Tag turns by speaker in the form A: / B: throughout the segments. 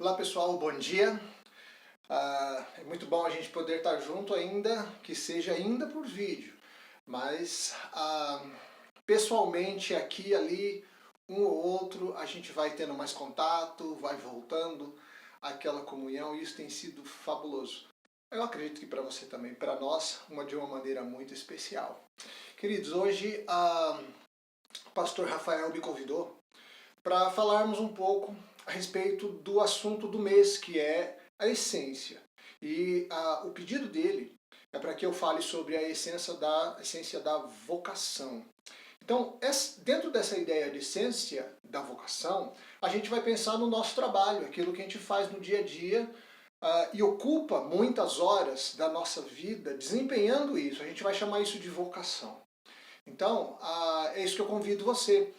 A: Olá pessoal, bom dia. É muito bom a gente poder estar junto ainda, que seja ainda por vídeo, mas pessoalmente aqui e ali, um ou outro, a gente vai tendo mais contato, vai voltando àquela comunhão e isso tem sido fabuloso. Eu acredito que para você também, para nós, de uma maneira muito especial. Queridos, hoje o pastor Rafael me convidou para falarmos um pouco a respeito do assunto do mês, que é a essência. E o pedido dele é para que eu fale sobre a essência da vocação. Então, dentro dessa ideia de essência da vocação, a gente vai pensar no nosso trabalho, aquilo que a gente faz no dia a dia, e ocupa muitas horas da nossa vida desempenhando isso. A gente vai chamar isso de vocação. Então, é isso que eu convido você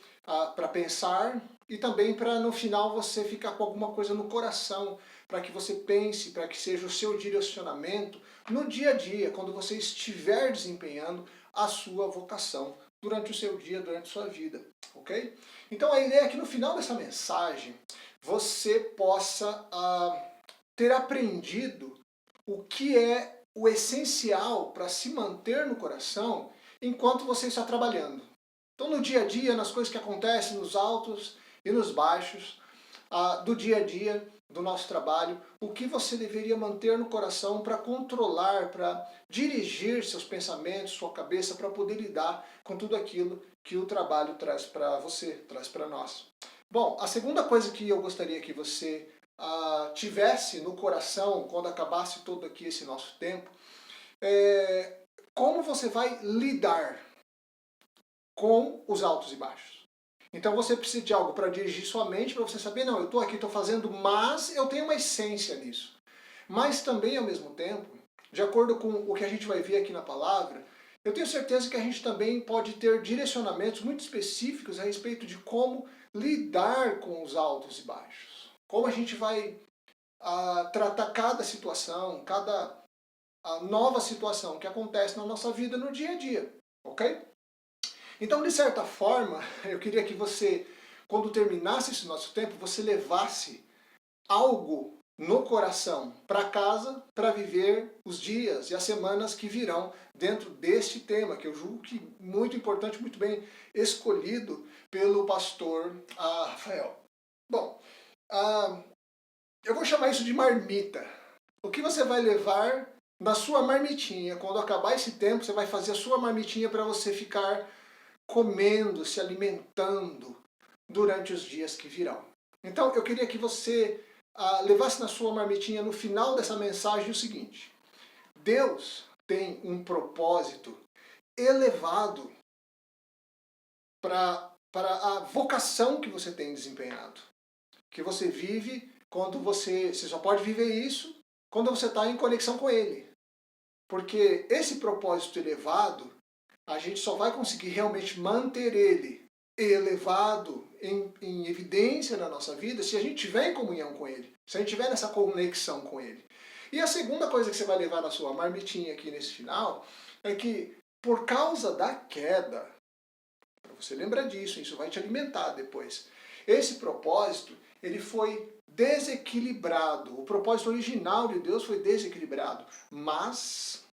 A: para pensar e também para no final você ficar com alguma coisa no coração, para que você pense, para que seja o seu direcionamento no dia a dia, quando você estiver desempenhando a sua vocação durante o seu dia, durante a sua vida, ok? Então a ideia é que no final dessa mensagem você possa ter aprendido o que é o essencial para se manter no coração enquanto você está trabalhando. Então no dia a dia, nas coisas que acontecem, nos altos e nos baixos, do dia a dia, do nosso trabalho, o que você deveria manter no coração para controlar, para dirigir seus pensamentos, sua cabeça, para poder lidar com tudo aquilo que o trabalho traz para você, traz para nós. Bom, a segunda coisa que eu gostaria que você tivesse no coração, quando acabasse todo aqui esse nosso tempo, é como você vai lidar com os altos e baixos. Então você precisa de algo para dirigir sua mente, para você saber, não, eu estou aqui, estou fazendo, mas eu tenho uma essência nisso. Mas também, ao mesmo tempo, de acordo com o que a gente vai ver aqui na palavra, eu tenho certeza que a gente também pode ter direcionamentos muito específicos a respeito de como lidar com os altos e baixos. Como a gente vai tratar cada situação, cada nova situação que acontece na nossa vida no dia a dia, ok? Então, de certa forma, eu queria que você, quando terminasse esse nosso tempo, você levasse algo no coração para casa para viver os dias e as semanas que virão dentro deste tema, que eu julgo que muito importante, muito bem escolhido pelo pastor Rafael. Bom, eu vou chamar isso de marmita. O que você vai levar na sua marmitinha? Quando acabar esse tempo, você vai fazer a sua marmitinha para você ficar comendo, se alimentando durante os dias que virão. Então, eu queria que você levasse na sua marmitinha no final dessa mensagem o seguinte: Deus tem um propósito elevado para a vocação que você tem desempenhado. Que você vive quando você só pode viver isso quando você está em conexão com Ele. Porque esse propósito elevado, a gente só vai conseguir realmente manter ele elevado, em evidência na nossa vida, se a gente estiver em comunhão com Ele, se a gente tiver nessa conexão com Ele. E a segunda coisa que você vai levar na sua marmitinha aqui nesse final, é que por causa da queda, para você lembrar disso, isso vai te alimentar depois, esse propósito, ele foi desequilibrado. O propósito original de Deus foi desequilibrado, mas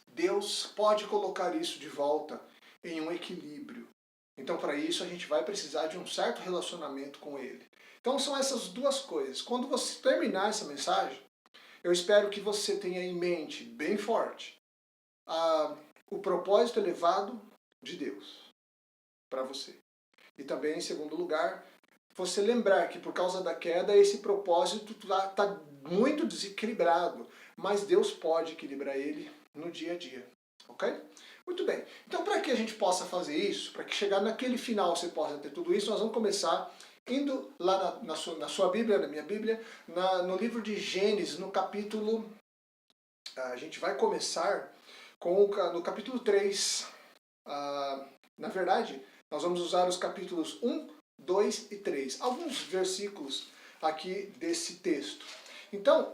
A: Deus pode colocar isso de volta em um equilíbrio. Então, para isso, a gente vai precisar de um certo relacionamento com Ele. Então, são essas duas coisas. Quando você terminar essa mensagem, eu espero que você tenha em mente, bem forte, o propósito elevado de Deus para você. E também, em segundo lugar, você lembrar que por causa da queda, esse propósito está muito desequilibrado, mas Deus pode equilibrar ele no dia a dia, ok? Muito bem, então para que a gente possa fazer isso, para que chegar naquele final você possa ter tudo isso, nós vamos começar indo lá na sua Bíblia, na minha Bíblia, no livro de Gênesis, no capítulo, a gente vai começar no capítulo 3, na verdade, nós vamos usar os capítulos 1, 2 e 3, alguns versículos aqui desse texto. Então,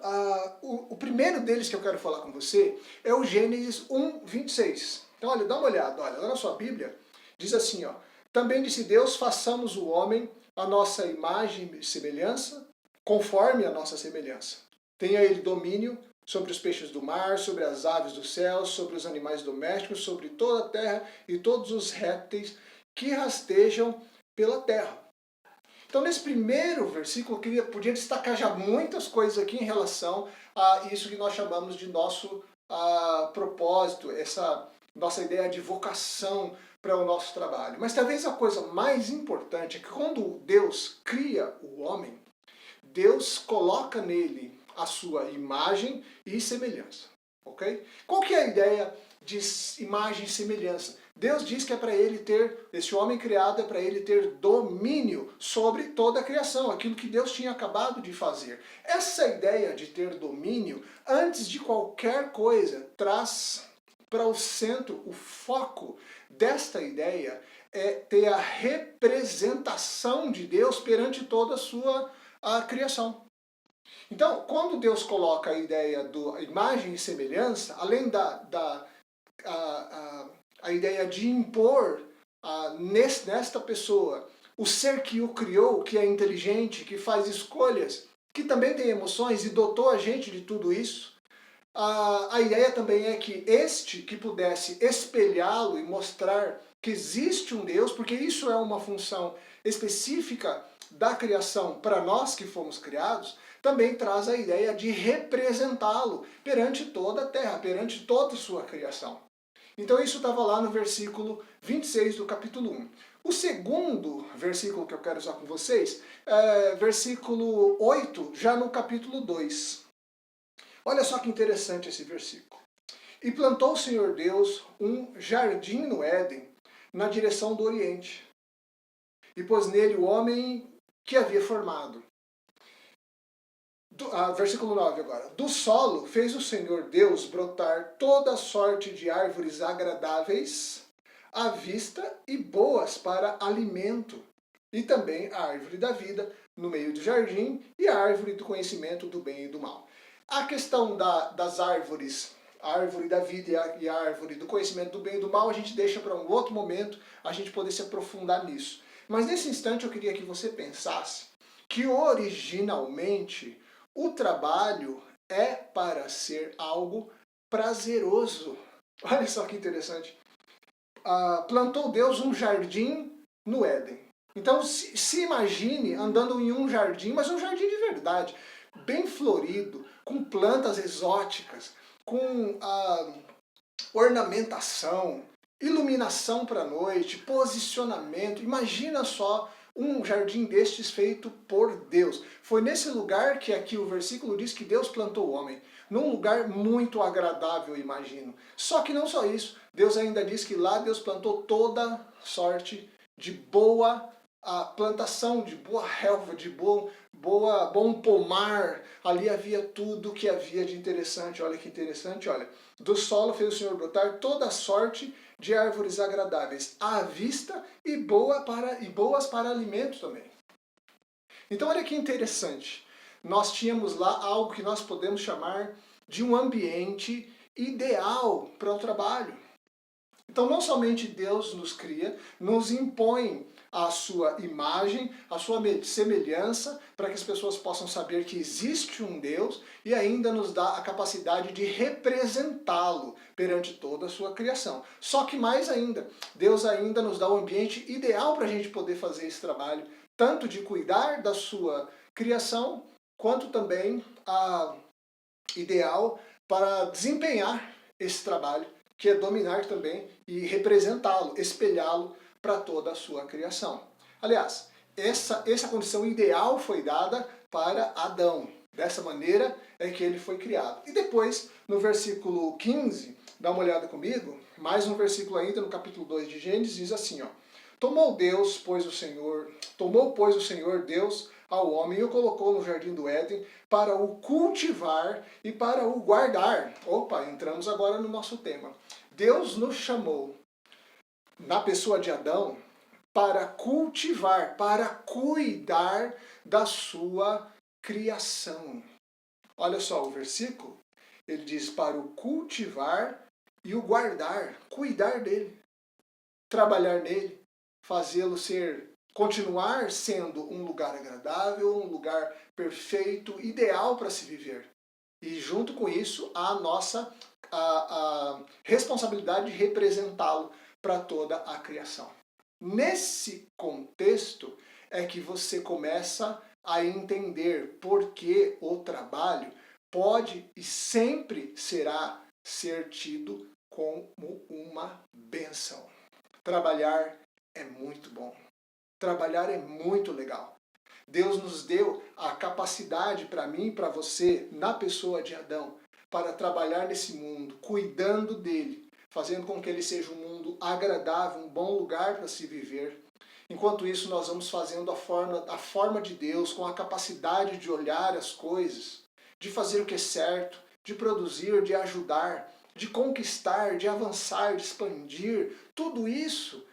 A: o primeiro deles que eu quero falar com você é o Gênesis 1, 26. Então, olha, dá uma olhada, olha, lá na sua Bíblia, diz assim, ó: também disse Deus, façamos o homem a nossa imagem e semelhança, conforme a nossa semelhança. Tenha ele domínio sobre os peixes do mar, sobre as aves do céu, sobre os animais domésticos, sobre toda a terra e todos os répteis que rastejam pela terra. Então, nesse primeiro versículo, eu podia destacar já muitas coisas aqui em relação a isso que nós chamamos de nosso propósito, essa nossa ideia de vocação para o nosso trabalho. Mas talvez a coisa mais importante é que quando Deus cria o homem, Deus coloca nele a sua imagem e semelhança. Ok? Qual que é a ideia de imagem e semelhança? Deus diz que é para ele ter, esse homem criado é para ele ter domínio sobre toda a criação, aquilo que Deus tinha acabado de fazer. Essa ideia de ter domínio, antes de qualquer coisa, traz para o centro, o foco desta ideia é ter a representação de Deus perante toda a sua criação. Então, quando Deus coloca a ideia da imagem e semelhança, além a ideia de impor nesta pessoa o ser que o criou, que é inteligente, que faz escolhas, que também tem emoções e dotou a gente de tudo isso, a ideia também é que este que pudesse espelhá-lo e mostrar que existe um Deus, porque isso é uma função específica da criação para nós que fomos criados, também traz a ideia de representá-lo perante toda a terra, perante toda a sua criação. Então isso estava lá no versículo 26 do capítulo 1. O segundo versículo que eu quero usar com vocês é versículo 8, já no capítulo 2. Olha só que interessante esse versículo. E plantou o Senhor Deus um jardim no Éden, na direção do Oriente, e pôs nele o homem que havia formado. Versículo 9 agora. Do solo fez o Senhor Deus brotar toda sorte de árvores agradáveis à vista e boas para alimento, e também a árvore da vida no meio do jardim e a árvore do conhecimento do bem e do mal. A questão das árvores, a árvore da vida e a árvore do conhecimento do bem e do mal, a gente deixa para um outro momento a gente poder se aprofundar nisso. Mas nesse instante eu queria que você pensasse que originalmente o trabalho é para ser algo prazeroso. Olha só que interessante. Plantou Deus um jardim no Éden. Então se imagine andando em um jardim, mas um jardim de verdade, bem florido, com plantas exóticas, com ornamentação, iluminação para a noite, posicionamento. Imagina só um jardim destes feito por Deus. Foi nesse lugar que aqui o versículo diz que Deus plantou o homem. Num lugar muito agradável, imagino. Só que não só isso. Deus ainda diz que lá Deus plantou toda sorte de boa plantação, de boa relva, de bom pomar. Ali havia tudo que havia de interessante. Olha que interessante, olha. Do solo fez o Senhor brotar toda sorte de árvores agradáveis à vista e boas para alimento também. Então olha que interessante. Nós tínhamos lá algo que nós podemos chamar de um ambiente ideal para o trabalho. Então não somente Deus nos cria, nos impõe a sua imagem, a sua semelhança, para que as pessoas possam saber que existe um Deus e ainda nos dá a capacidade de representá-lo perante toda a sua criação. Só que mais ainda, Deus ainda nos dá o ambiente ideal para a gente poder fazer esse trabalho, tanto de cuidar da sua criação, quanto também ideal para desempenhar esse trabalho, que é dominar também e representá-lo, espelhá-lo para toda a sua criação. Aliás, essa condição ideal foi dada para Adão. Dessa maneira é que ele foi criado. E depois, no versículo 15, dá uma olhada comigo, mais um versículo ainda no capítulo 2 de Gênesis, diz assim, ó. Tomou, pois, o Senhor Deus ao homem e o colocou no jardim do Éden para o cultivar e para o guardar. Opa, entramos agora no nosso tema. Deus nos chamou, na pessoa de Adão, para cultivar, para cuidar da sua criação. Olha só o versículo, ele diz para o cultivar e o guardar, cuidar dele, trabalhar nele, fazê-lo ser continuar sendo um lugar agradável, um lugar perfeito, ideal para se viver. E junto com isso, a nossa a responsabilidade de representá-lo para toda a criação. Nesse contexto é que você começa a entender por que o trabalho pode e sempre será ser tido como uma bênção. Trabalhar é muito bom. Trabalhar é muito legal. Deus nos deu a capacidade para mim e para você, na pessoa de Adão, para trabalhar nesse mundo, cuidando dele, fazendo com que ele seja um mundo agradável, um bom lugar para se viver. Enquanto isso, nós vamos fazendo a forma de Deus, com a capacidade de olhar as coisas, de fazer o que é certo, de produzir, de ajudar, de conquistar, de avançar, de expandir. Tudo isso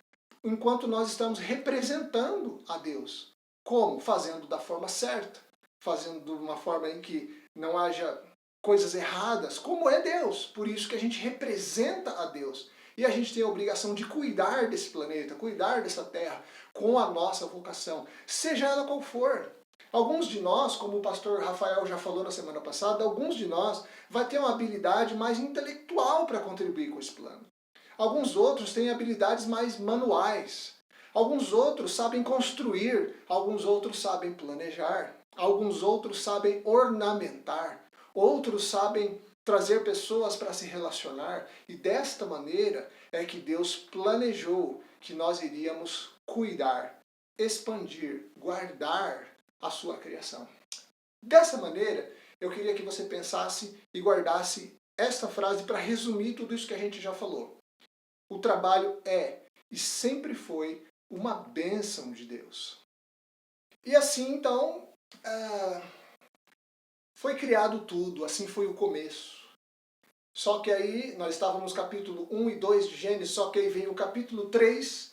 A: enquanto nós estamos representando a Deus. Como? Fazendo da forma certa, fazendo de uma forma em que não haja coisas erradas, como é Deus. Por isso que a gente representa a Deus. E a gente tem a obrigação de cuidar desse planeta, cuidar dessa terra, com a nossa vocação, seja ela qual for. Alguns de nós, como o pastor Rafael já falou na semana passada, alguns de nós vai ter uma habilidade mais intelectual para contribuir com esse plano. Alguns outros têm habilidades mais manuais. Alguns outros sabem construir, alguns outros sabem planejar, alguns outros sabem ornamentar, outros sabem trazer pessoas para se relacionar. E desta maneira é que Deus planejou que nós iríamos cuidar, expandir, guardar a sua criação. Dessa maneira, eu queria que você pensasse e guardasse esta frase para resumir tudo isso que a gente já falou. O trabalho é e sempre foi uma bênção de Deus. E assim, então, foi criado tudo, assim foi o começo. Só que aí, nós estávamos no capítulo 1 e 2 de Gênesis, só que aí vem o capítulo 3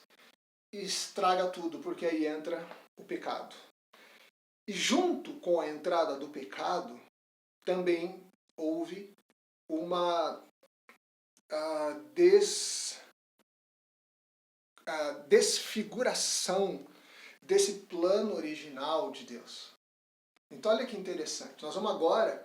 A: e estraga tudo, porque aí entra o pecado. E junto com a entrada do pecado, também houve uma desfiguração desse plano original de Deus. Então olha que interessante. Nós vamos agora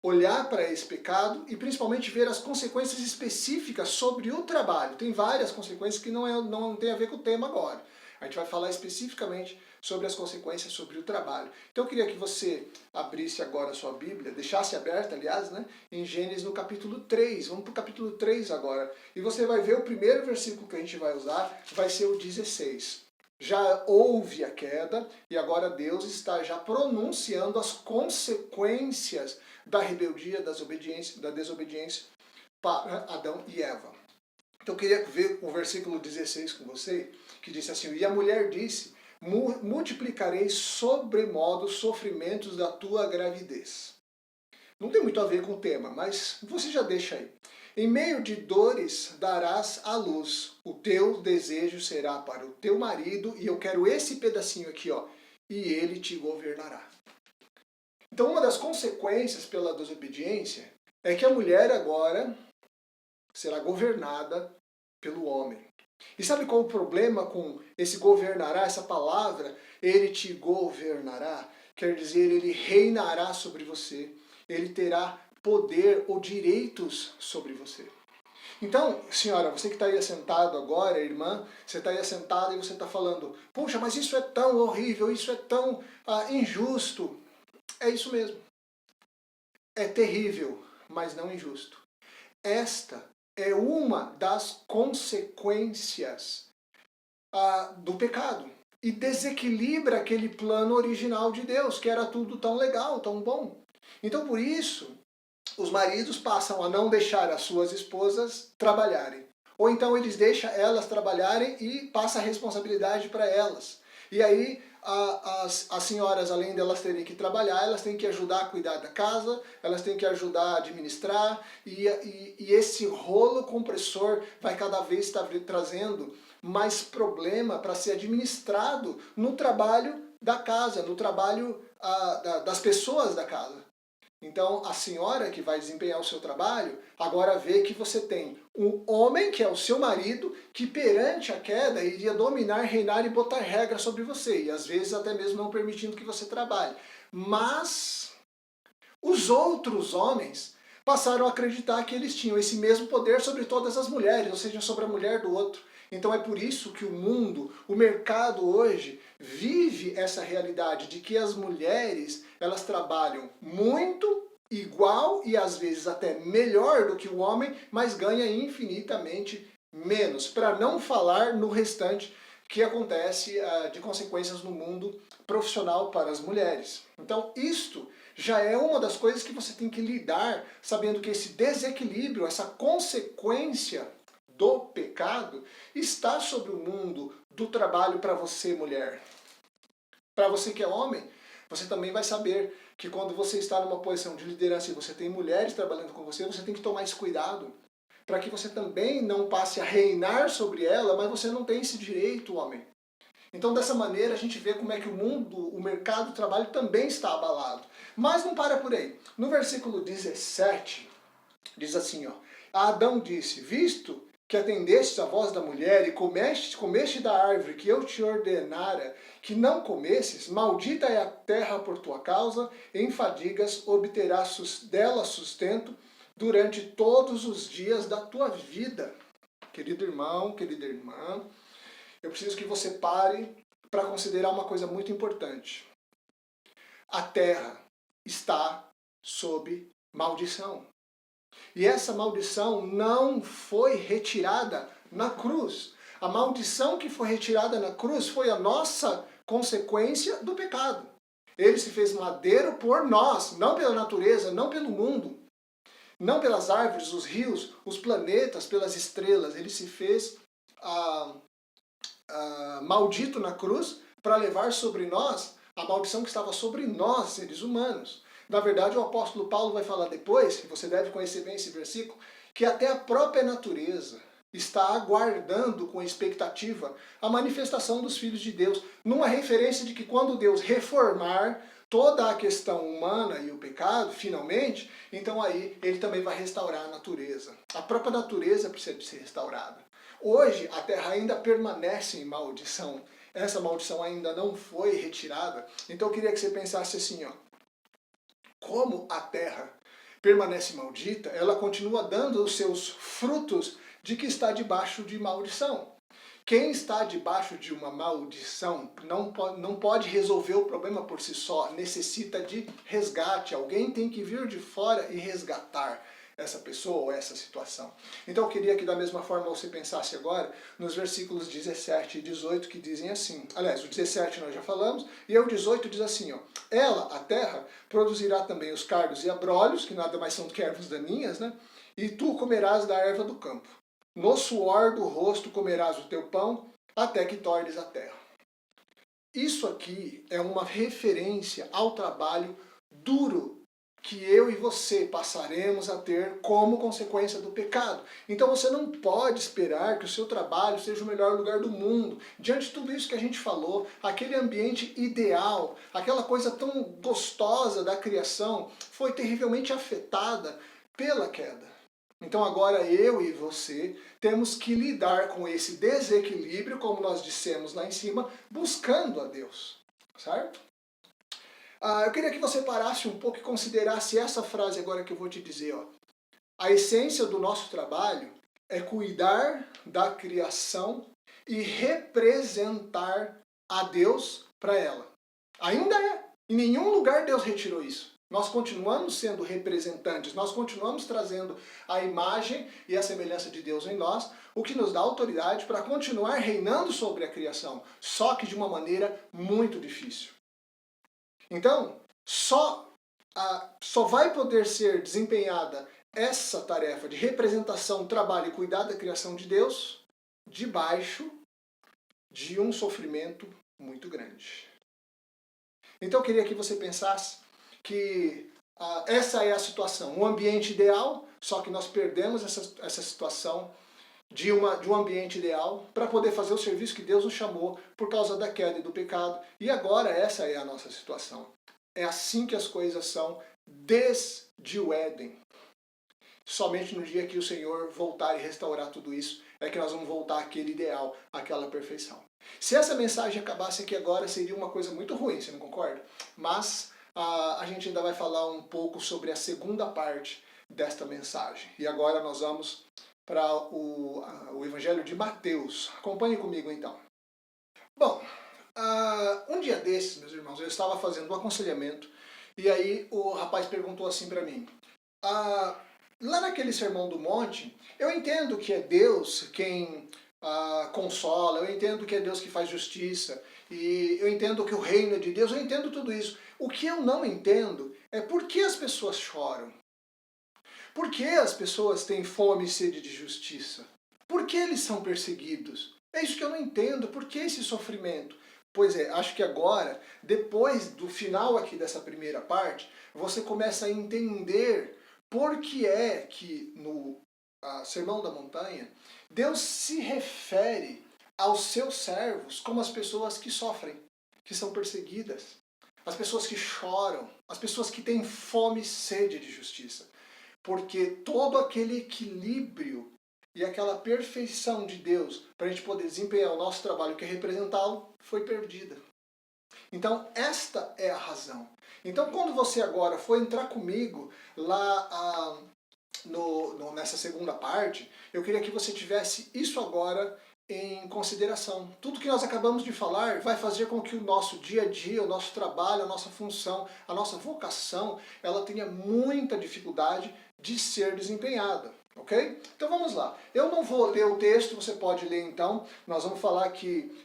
A: olhar para esse pecado e principalmente ver as consequências específicas sobre o trabalho. Tem várias consequências que não tem a ver com o tema agora. A gente vai falar especificamente sobre as consequências sobre o trabalho. Então eu queria que você abrisse agora a sua Bíblia, deixasse aberta, aliás, né, em Gênesis no capítulo 3. Vamos para o capítulo 3 agora. E você vai ver o primeiro versículo que a gente vai usar, vai ser o 16. Já houve a queda e agora Deus está já pronunciando as consequências da rebeldia, da desobediência para Adão e Eva. Então eu queria ver o versículo 16 com você, que disse assim: E a mulher disse, multiplicarei sobremodo os sofrimentos da tua gravidez. Não tem muito a ver com o tema, mas você já deixa aí. Em meio de dores darás à luz, o teu desejo será para o teu marido, e eu quero esse pedacinho aqui, ó, e ele te governará. Então uma das consequências pela desobediência é que a mulher agora será governada pelo homem. E sabe qual o problema com esse governará, essa palavra, ele te governará? Quer dizer, ele reinará sobre você, ele terá poder ou direitos sobre você. Então, senhora, você que está aí assentado agora, irmã, você está aí assentada e você está falando, puxa, mas isso é tão horrível, isso é tão injusto. É isso mesmo. É terrível, mas não injusto. Esta é uma das consequências do pecado. E desequilibra aquele plano original de Deus, que era tudo tão legal, tão bom. Então, por isso, os maridos passam a não deixar as suas esposas trabalharem. Ou então eles deixam elas trabalharem e passa a responsabilidade para elas. E aí as senhoras, além de elas terem que trabalhar, elas têm que ajudar a cuidar da casa, elas têm que ajudar a administrar, e esse rolo compressor vai cada vez estar trazendo mais problema para ser administrado no trabalho da casa, no trabalho das pessoas da casa. Então, a senhora que vai desempenhar o seu trabalho, agora vê que você tem um homem, que é o seu marido, que perante a queda iria dominar, reinar e botar regras sobre você, e às vezes até mesmo não permitindo que você trabalhe. Mas os outros homens passaram a acreditar que eles tinham esse mesmo poder sobre todas as mulheres, ou seja, sobre a mulher do outro. Então é por isso que o mundo, o mercado hoje, vive essa realidade de que as mulheres, elas trabalham muito, igual e às vezes até melhor do que o homem, mas ganha infinitamente menos. Para não falar no restante que acontece de consequências no mundo profissional para as mulheres. Então isto já é uma das coisas que você tem que lidar, sabendo que esse desequilíbrio, essa consequência do pecado, está sobre o mundo do trabalho para você, mulher. Para você que é homem, você também vai saber que quando você está numa posição de liderança e você tem mulheres trabalhando com você, você tem que tomar esse cuidado, para que você também não passe a reinar sobre ela, mas você não tem esse direito, homem. Então, dessa maneira, a gente vê como é que o mundo, o mercado do trabalho também está abalado. Mas não para por aí. No versículo 17, diz assim, ó: Adão disse, visto que atendestes à voz da mulher e comeste da árvore que eu te ordenara que não comesses, maldita é a terra por tua causa, em fadigas obterás dela sustento durante todos os dias da tua vida. Querido irmão, querida irmã, eu preciso que você pare para considerar uma coisa muito importante. A terra está sob maldição. E essa maldição não foi retirada na cruz. A maldição que foi retirada na cruz foi a nossa consequência do pecado. Ele se fez madeiro por nós, não pela natureza, não pelo mundo, não pelas árvores, os rios, os planetas, pelas estrelas. Ele se fez maldito na cruz para levar sobre nós a maldição que estava sobre nós, seres humanos. Na verdade, o apóstolo Paulo vai falar depois, e você deve conhecer bem esse versículo, que até a própria natureza está aguardando com expectativa a manifestação dos filhos de Deus, numa referência de que quando Deus reformar toda a questão humana e o pecado, finalmente, então aí ele também vai restaurar a natureza. A própria natureza precisa de ser restaurada. Hoje, a terra ainda permanece em maldição. Essa maldição ainda não foi retirada. Então eu queria que você pensasse assim, ó. Como a terra permanece maldita, ela continua dando os seus frutos de que está debaixo de maldição. Quem está debaixo de uma maldição não pode resolver o problema por si só, necessita de resgate. Alguém tem que vir de fora e resgatar essa pessoa ou essa situação. Então eu queria que da mesma forma você pensasse agora nos versículos 17 e 18 que dizem assim. Aliás, o 17 nós já falamos, e o 18 diz assim, ó: Ela, a terra, produzirá também os cardos e abrolhos, que nada mais são do que ervas daninhas, né? E tu comerás da erva do campo. No suor do rosto comerás o teu pão, até que tornes a terra. Isso aqui é uma referência ao trabalho duro que eu e você passaremos a ter como consequência do pecado. Então você não pode esperar que o seu trabalho seja o melhor lugar do mundo. Diante de tudo isso que a gente falou, aquele ambiente ideal, aquela coisa tão gostosa da criação, foi terrivelmente afetada pela queda. Então agora eu e você temos que lidar com esse desequilíbrio, como nós dissemos lá em cima, buscando a Deus, certo? Eu queria que você parasse um pouco e considerasse essa frase agora que eu vou te dizer. Ó. A essência do nosso trabalho é cuidar da criação e representar a Deus para ela. Ainda é. Em nenhum lugar Deus retirou isso. Nós continuamos sendo representantes, nós continuamos trazendo a imagem e a semelhança de Deus em nós, o que nos dá autoridade para continuar reinando sobre a criação, só que de uma maneira muito difícil. Então, só vai poder ser desempenhada essa tarefa de representação, trabalho e cuidar da criação de Deus debaixo de um sofrimento muito grande. Então eu queria que você pensasse que essa é a situação, um ambiente ideal, só que nós perdemos essa situação de um ambiente ideal para poder fazer o serviço que Deus nos chamou por causa da queda e do pecado. E agora essa é a nossa situação. É assim que as coisas são desde o Éden. Somente no dia que o Senhor voltar e restaurar tudo isso, é que nós vamos voltar àquele ideal, àquela perfeição. Se essa mensagem acabasse aqui agora, seria uma coisa muito ruim, você não concorda? Mas a gente ainda vai falar um pouco sobre a segunda parte desta mensagem. E agora nós vamos para o Evangelho de Mateus. Acompanhe comigo então. Bom, um dia desses, meus irmãos, eu estava fazendo um aconselhamento e aí o rapaz perguntou assim para mim, lá naquele Sermão do Monte, eu entendo que é Deus quem consola, eu entendo que é Deus que faz justiça, e eu entendo que o reino é de Deus, eu entendo tudo isso. O que eu não entendo é por que as pessoas choram. Por que as pessoas têm fome e sede de justiça? Por que eles são perseguidos? É isso que eu não entendo. Por que esse sofrimento? Pois é, acho que agora, depois do final aqui dessa primeira parte, você começa a entender por que é que no Sermão da Montanha, Deus se refere aos seus servos como as pessoas que sofrem, que são perseguidas, as pessoas que choram, as pessoas que têm fome e sede de justiça. Porque todo aquele equilíbrio e aquela perfeição de Deus para a gente poder desempenhar o nosso trabalho, que é representá-lo, foi perdida. Então, esta é a razão. Então, quando você agora for entrar comigo lá nessa segunda parte, eu queria que você tivesse isso agora em consideração. Tudo que nós acabamos de falar vai fazer com que o nosso dia a dia, o nosso trabalho, a nossa função, a nossa vocação, ela tenha muita dificuldade de ser desempenhada. Ok? Então vamos lá. Eu não vou ler o texto, você pode ler então. Nós vamos falar aqui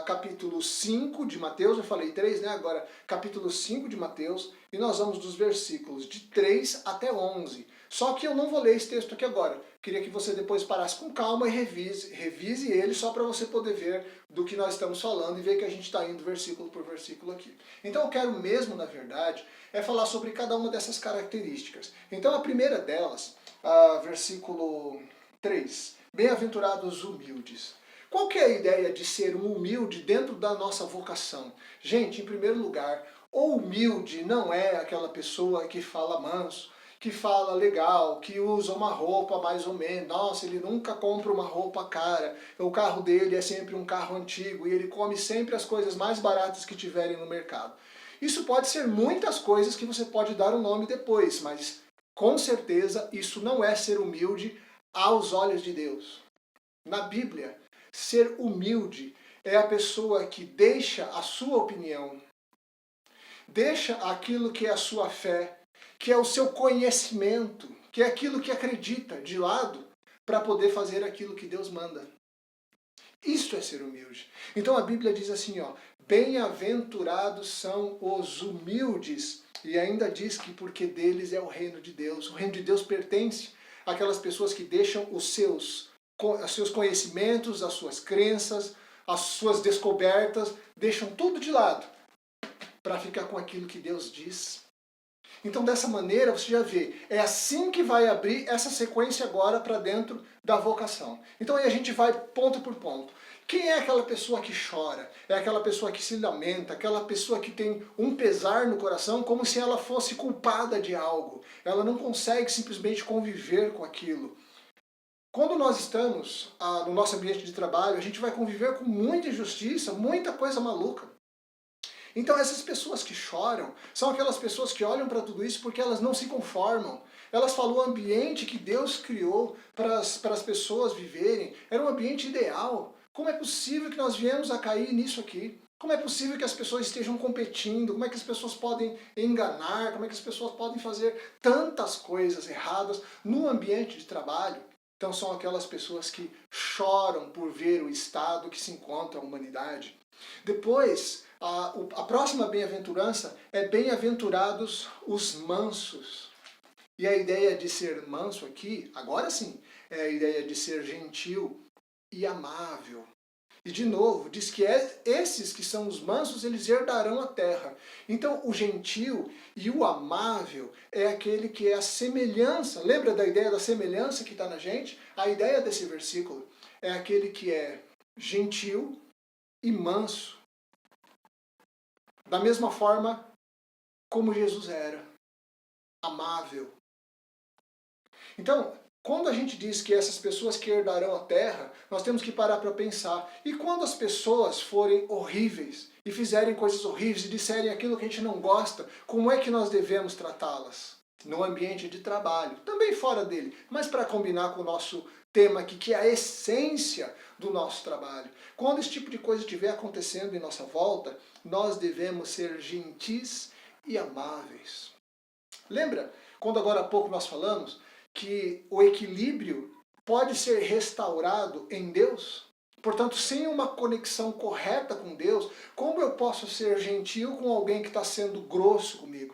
A: capítulo 5 de Mateus, eu falei 3, né? Agora capítulo 5 de Mateus, e nós vamos dos versículos de 3 até 11. Só que eu não vou ler esse texto aqui agora. Queria que você depois parasse com calma e revise ele só para você poder ver do que nós estamos falando e ver que a gente está indo versículo por versículo aqui. Então eu quero mesmo, na verdade, é falar sobre cada uma dessas características. Então a primeira delas, versículo 3. Bem-aventurados humildes. Qual que é a ideia de ser um humilde dentro da nossa vocação? Gente, em primeiro lugar, o humilde não é aquela pessoa que fala manso, que fala legal, que usa uma roupa mais ou menos. Nossa, ele nunca compra uma roupa cara. O carro dele é sempre um carro antigo e ele come sempre as coisas mais baratas que tiverem no mercado. Isso pode ser muitas coisas que você pode dar um nome depois, mas com certeza isso não é ser humilde aos olhos de Deus. Na Bíblia, ser humilde é a pessoa que deixa a sua opinião, deixa aquilo que é a sua fé, que é o seu conhecimento, que é aquilo que acredita de lado, para poder fazer aquilo que Deus manda. Isso é ser humilde. Então a Bíblia diz assim, ó, bem-aventurados são os humildes, e ainda diz que porque deles é o reino de Deus. O reino de Deus pertence àquelas pessoas que deixam os seus conhecimentos, as suas crenças, as suas descobertas, deixam tudo de lado para ficar com aquilo que Deus diz. Então dessa maneira você já vê, é assim que vai abrir essa sequência agora para dentro da vocação. Então aí a gente vai ponto por ponto. Quem é aquela pessoa que chora? É aquela pessoa que se lamenta, aquela pessoa que tem um pesar no coração como se ela fosse culpada de algo. Ela não consegue simplesmente conviver com aquilo. Quando nós estamos no nosso ambiente de trabalho, a gente vai conviver com muita injustiça, muita coisa maluca. Então essas pessoas que choram são aquelas pessoas que olham para tudo isso porque elas não se conformam. Elas falam o ambiente que Deus criou para as pessoas viverem era um ambiente ideal. Como é possível que nós viemos a cair nisso aqui? Como é possível que as pessoas estejam competindo? Como é que as pessoas podem enganar? Como é que as pessoas podem fazer tantas coisas erradas no ambiente de trabalho? Então são aquelas pessoas que choram por ver o estado que se encontra a humanidade. Depois, a próxima bem-aventurança é bem-aventurados os mansos. E a ideia de ser manso aqui, agora sim, é a ideia de ser gentil e amável. E de novo, diz que esses que são os mansos, eles herdarão a terra. Então o gentil e o amável é aquele que é a semelhança. Lembra da ideia da semelhança que está na gente? A ideia desse versículo é aquele que é gentil e manso. Da mesma forma como Jesus era. amável. Então, quando a gente diz que essas pessoas que herdarão a terra, nós temos que parar para pensar. E quando as pessoas forem horríveis, e fizerem coisas horríveis, e disserem aquilo que a gente não gosta, como é que nós devemos tratá-las? No ambiente de trabalho, também fora dele, mas para combinar com o nosso tema aqui, que é a essência do nosso trabalho. Quando esse tipo de coisa estiver acontecendo em nossa volta, nós devemos ser gentis e amáveis. Lembra, quando agora há pouco nós falamos que o equilíbrio pode ser restaurado em Deus? Portanto, sem uma conexão correta com Deus, como eu posso ser gentil com alguém que está sendo grosso comigo?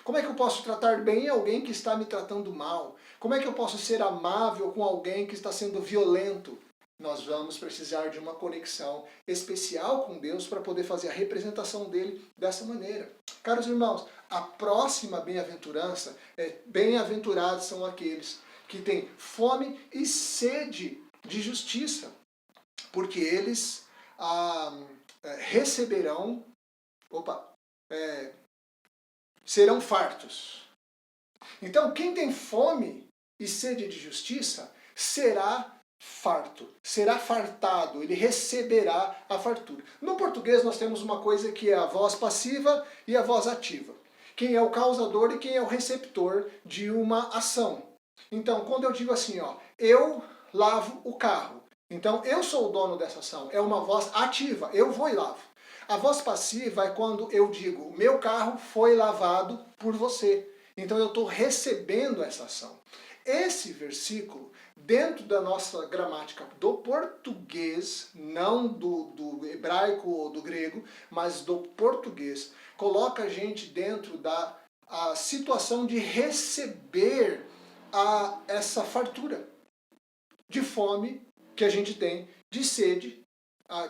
A: Como é que eu posso tratar bem alguém que está me tratando mal? Como é que eu posso ser amável com alguém que está sendo violento? Nós vamos precisar de uma conexão especial com Deus para poder fazer a representação dele dessa maneira. Caros irmãos, a próxima bem-aventurança é: bem-aventurados são aqueles que têm fome e sede de justiça, porque eles receberão, serão fartos. Então, quem tem fome e sede de justiça será farto, será fartado, ele receberá a fartura. No português nós temos uma coisa que é a voz passiva e a voz ativa. Quem é o causador e quem é o receptor de uma ação. Então, quando eu digo assim, ó, eu lavo o carro, então eu sou o dono dessa ação, é uma voz ativa, eu vou e lavo. A voz passiva é quando eu digo, o meu carro foi lavado por você. Então eu estou recebendo essa ação. Esse versículo, dentro da nossa gramática do português, não do hebraico ou do grego, mas do português, coloca a gente dentro da situação de receber essa fartura de fome que a gente tem, de sede,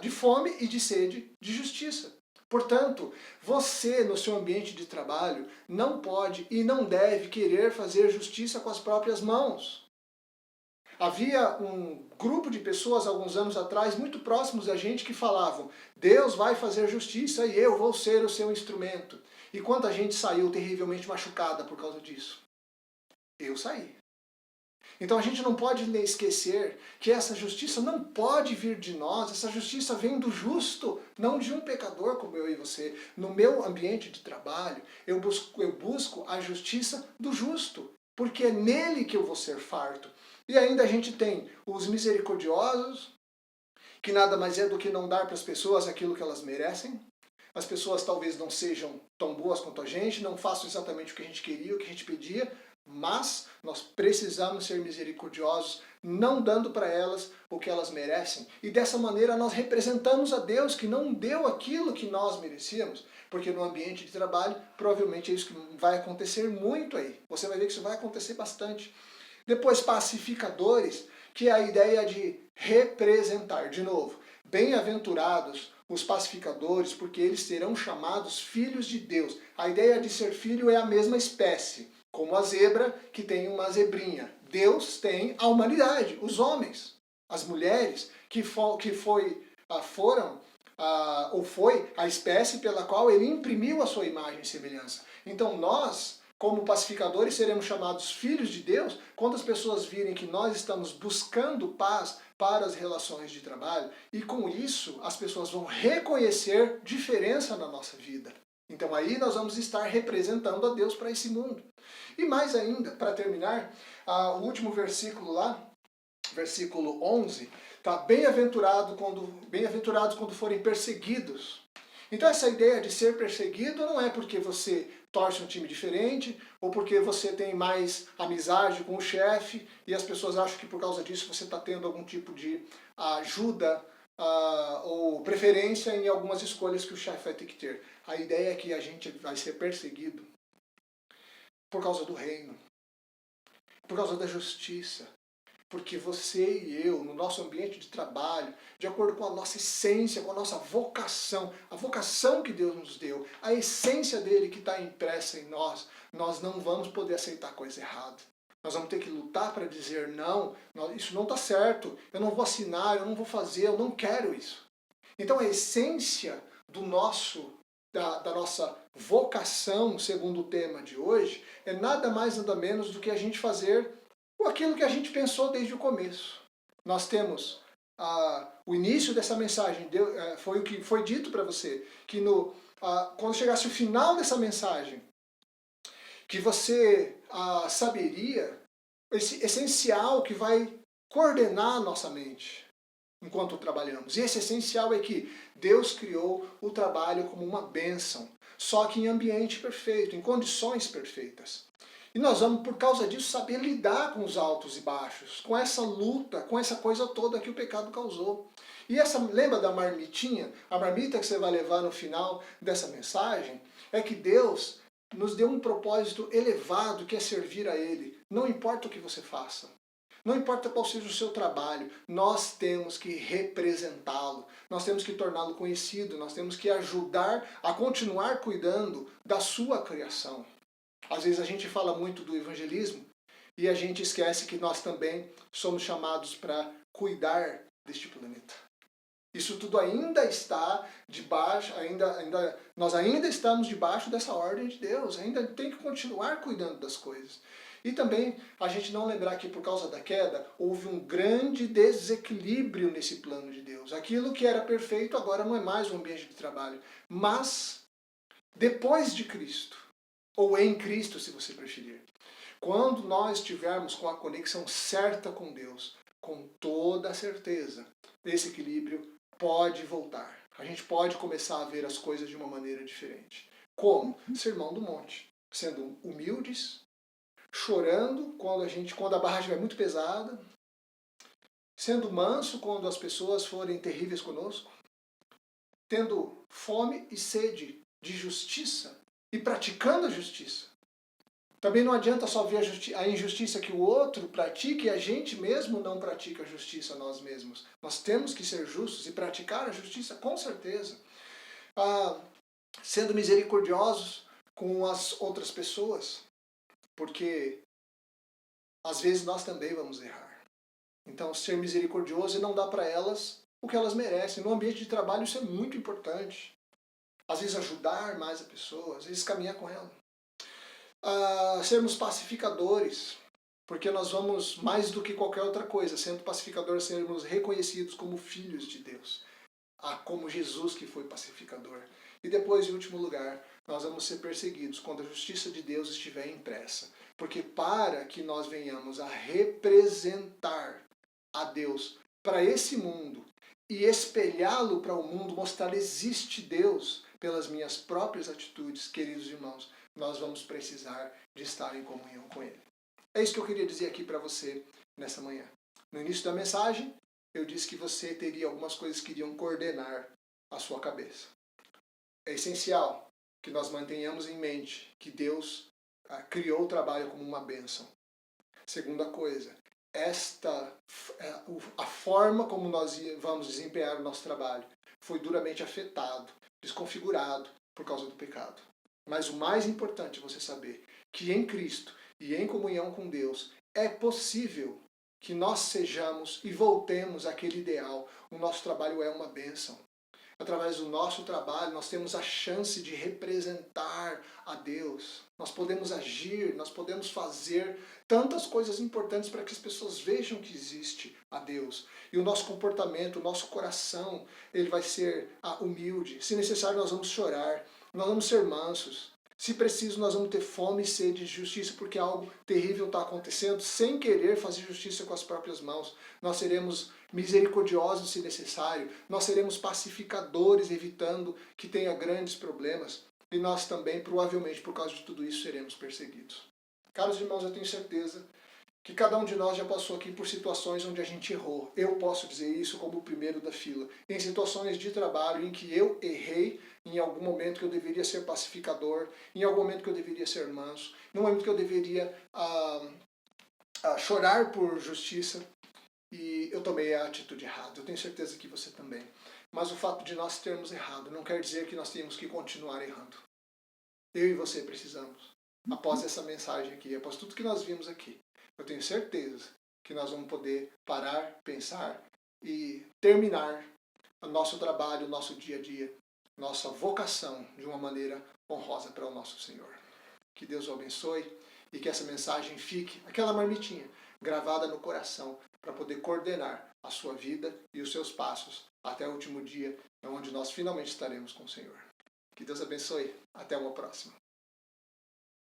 A: de fome e de sede de justiça. Portanto, você no seu ambiente de trabalho não pode e não deve querer fazer justiça com as próprias mãos. Havia um grupo de pessoas, alguns anos atrás, muito próximos da gente, que falavam: Deus vai fazer justiça e eu vou ser o seu instrumento. E quanta gente saiu terrivelmente machucada por causa disso? Eu saí. Então a gente não pode esquecer que essa justiça não pode vir de nós, essa justiça vem do justo, não de um pecador como eu e você. No meu ambiente de trabalho, eu busco a justiça do justo, porque é nele que eu vou ser farto. E ainda a gente tem os misericordiosos, que nada mais é do que não dar para as pessoas aquilo que elas merecem. As pessoas talvez não sejam tão boas quanto a gente, não façam exatamente o que a gente queria, o que a gente pedia, mas nós precisamos ser misericordiosos, não dando para elas o que elas merecem. E dessa maneira nós representamos a Deus, que não deu aquilo que nós merecíamos. Porque no ambiente de trabalho, provavelmente é isso que vai acontecer muito aí. Você vai ver que isso vai acontecer bastante. Depois, pacificadores, que é a ideia de representar. De novo, bem-aventurados os pacificadores, porque eles serão chamados filhos de Deus. A ideia de ser filho é a mesma espécie. Como a zebra, que tem uma zebrinha. Deus tem a humanidade, os homens, as mulheres, que foi a espécie pela qual ele imprimiu a sua imagem e semelhança. Então nós, como pacificadores, seremos chamados filhos de Deus quando as pessoas virem que nós estamos buscando paz para as relações de trabalho, e com isso as pessoas vão reconhecer diferença na nossa vida. Então aí nós vamos estar representando a Deus para esse mundo. E mais ainda, para terminar, o último versículo lá, versículo 11, tá? Bem-aventurados quando forem perseguidos. Então essa ideia de ser perseguido não é porque você torce um time diferente, ou porque você tem mais amizade com o chefe, e as pessoas acham que por causa disso você está tendo algum tipo de ajuda ou preferência em algumas escolhas que o chefe vai ter que ter. A ideia é que a gente vai ser perseguido por causa do reino, por causa da justiça, porque você e eu, no nosso ambiente de trabalho, de acordo com a nossa essência, com a nossa vocação, a vocação que Deus nos deu, a essência dele que está impressa em nós, nós não vamos poder aceitar coisa errada. Nós vamos ter que lutar para dizer não, isso não está certo, eu não vou assinar, eu não vou fazer, eu não quero isso. Então a essência da nossa Vocação, segundo o tema de hoje, é nada mais nada menos do que a gente fazer aquilo que a gente pensou desde o começo. Nós temos o início dessa mensagem, foi o que foi dito para você, que quando chegasse o final dessa mensagem, que você saberia esse essencial que vai coordenar a nossa mente enquanto trabalhamos. E esse essencial é que Deus criou o trabalho como uma bênção, só que em ambiente perfeito, em condições perfeitas. E nós vamos, por causa disso, saber lidar com os altos e baixos, com essa luta, com essa coisa toda que o pecado causou. E lembra da marmitinha? A marmita que você vai levar no final dessa mensagem é que Deus nos deu um propósito elevado que é servir a Ele. Não importa o que você faça. Não importa qual seja o seu trabalho, nós temos que representá-lo, nós temos que torná-lo conhecido, nós temos que ajudar a continuar cuidando da sua criação. Às vezes a gente fala muito do evangelismo e a gente esquece que nós também somos chamados para cuidar deste planeta. Isso tudo ainda está debaixo, nós ainda estamos debaixo dessa ordem de Deus, ainda tem que continuar cuidando das coisas. E também a gente não lembrar que por causa da queda houve um grande desequilíbrio nesse plano de Deus. Aquilo que era perfeito agora não é mais um ambiente de trabalho. Mas depois de Cristo, ou em Cristo se você preferir, quando nós estivermos com a conexão certa com Deus, com toda a certeza, esse equilíbrio pode voltar. A gente pode começar a ver as coisas de uma maneira diferente. Como? Sermão do Monte. Sendo humildes, chorando quando a barra estiver muito pesada, sendo manso quando as pessoas forem terríveis conosco, tendo fome e sede de justiça e praticando a justiça. Também não adianta só ver a injustiça que o outro pratica e a gente mesmo não pratica a justiça nós mesmos. Nós temos que ser justos e praticar a justiça com certeza. Sendo misericordiosos com as outras pessoas, porque às vezes nós também vamos errar. Então, ser misericordioso e não dar para elas o que elas merecem. No ambiente de trabalho isso é muito importante. Às vezes ajudar mais a pessoa, às vezes caminhar com ela. Sermos pacificadores, porque nós vamos, mais do que qualquer outra coisa, sendo pacificadores, sermos reconhecidos como filhos de Deus, como Jesus que foi pacificador. E depois, em último lugar, nós vamos ser perseguidos quando a justiça de Deus estiver impressa, porque para que nós venhamos a representar a Deus para esse mundo e espelhá-lo para o mundo, mostrar existe Deus pelas minhas próprias atitudes, queridos irmãos, nós vamos precisar de estar em comunhão com Ele. É isso que eu queria dizer aqui para você nessa manhã. No início da mensagem, eu disse que você teria algumas coisas que iriam coordenar a sua cabeça. É essencial que nós mantenhamos em mente que Deus criou o trabalho como uma bênção. Segunda coisa, a forma como nós vamos desempenhar o nosso trabalho foi duramente afetado, desconfigurado por causa do pecado. Mas o mais importante é você saber que em Cristo e em comunhão com Deus é possível que nós sejamos e voltemos àquele ideal. O nosso trabalho é uma bênção. Através do nosso trabalho, nós temos a chance de representar a Deus. Nós podemos agir, nós podemos fazer tantas coisas importantes para que as pessoas vejam que existe a Deus. E o nosso comportamento, o nosso coração, ele vai ser humilde. Se necessário, nós vamos chorar, nós vamos ser mansos. Se preciso, nós vamos ter fome e sede de justiça, porque algo terrível está acontecendo, sem querer fazer justiça com as próprias mãos. Nós seremos misericordiosos se necessário, nós seremos pacificadores, evitando que tenha grandes problemas, e nós também, provavelmente, por causa de tudo isso, seremos perseguidos. Caros irmãos, eu tenho certeza que cada um de nós já passou aqui por situações onde a gente errou. Eu posso dizer isso como o primeiro da fila. Em situações de trabalho em que eu errei, em algum momento que eu deveria ser pacificador, em algum momento que eu deveria ser manso, no momento que eu deveria chorar por justiça, e eu tomei a atitude errada. Eu tenho certeza que você também. Mas o fato de nós termos errado não quer dizer que nós temos que continuar errando. Eu e você precisamos. Após essa mensagem aqui, após tudo que nós vimos aqui, eu tenho certeza que nós vamos poder parar, pensar e terminar o nosso trabalho, o nosso dia a dia nossa vocação de uma maneira honrosa para o nosso Senhor. Que Deus o abençoe e que essa mensagem fique, aquela marmitinha, gravada no coração, para poder coordenar a sua vida e os seus passos até o último dia, onde nós finalmente estaremos com o Senhor. Que Deus abençoe. Até uma próxima.